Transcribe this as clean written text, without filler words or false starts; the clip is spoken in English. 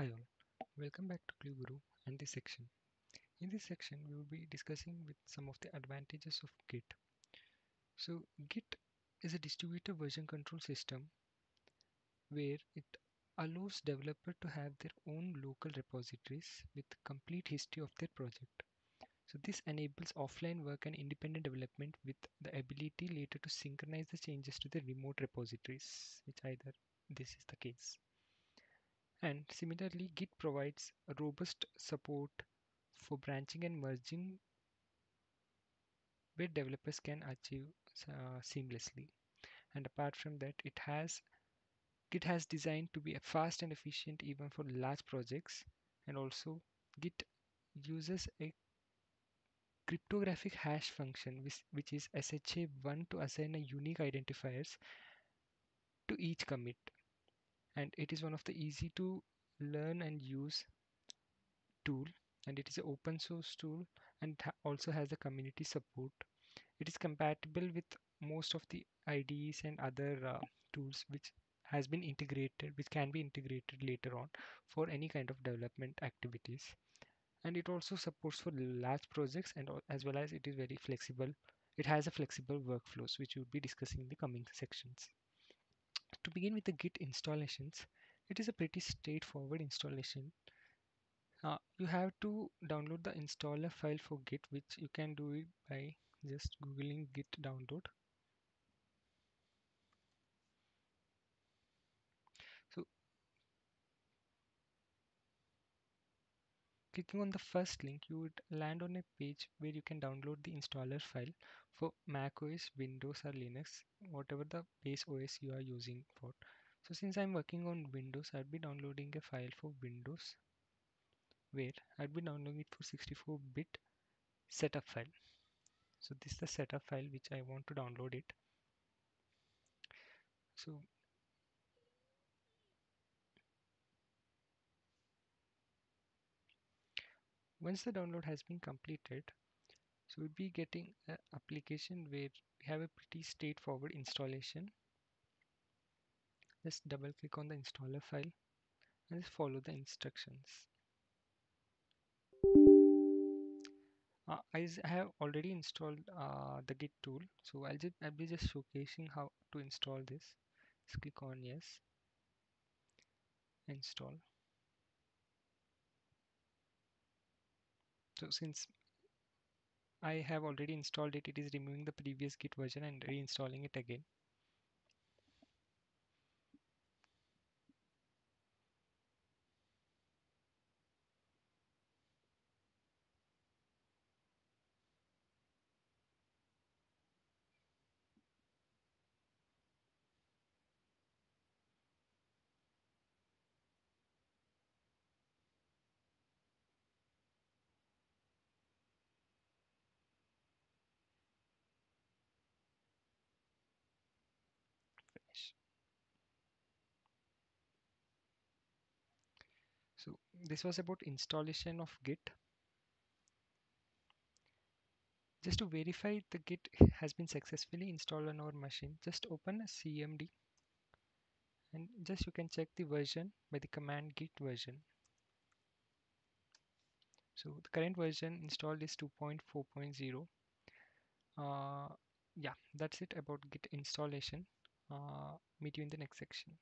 Hi all, welcome back to ClueGuru and this section. In this section, we will be discussing with some of the advantages of Git. So Git is a distributed version control system where it allows developers to have their own local repositories with complete history of their project. So this enables offline work and independent development with the ability later to synchronize the changes to the remote repositories, which either this is the case. And similarly, Git provides a robust support for branching and merging where developers can achieve seamlessly. And apart from that, Git has designed to be fast and efficient even for large projects. And also, Git uses a cryptographic hash function, which is SHA-1 to assign a unique identifiers to each commit. And it is one of the easy to learn and use tool, and it is an open source tool and also has the community support. It is compatible with most of the IDEs and other tools which has been integrated, which can be integrated later on for any kind of development activities. And it also supports for large projects and as well as it is very flexible. It has a flexible workflows which we'll be discussing in the coming sections. To begin with the Git installations, it is a pretty straightforward installation. You have to download the installer file for Git, which you can do it by just googling Git download. So clicking on the first link, you would land on a page where you can download the installer file for Mac OS, Windows or Linux, whatever the base OS you are using for. So since I'm working on Windows, I'll be downloading a file for Windows where I'll be downloading it for 64-bit setup file. So this is the setup file which I want to download it. So once the download has been completed, so we'll be getting an application where we have a pretty straightforward installation. Just double click on the installer file and just follow the instructions. I have already installed the Git tool, so I'll be just showcasing how to install this. Just click on yes, install. So since I have already installed it, it is removing the previous Git version and reinstalling it again. Finish. So this was about installation of Git. Just to verify the Git has been successfully installed on our machine, just open a CMD and just you can check the version by the command git version. So the current version installed is 2.4.0. Yeah, that's it about Git installation. Meet you in the next section.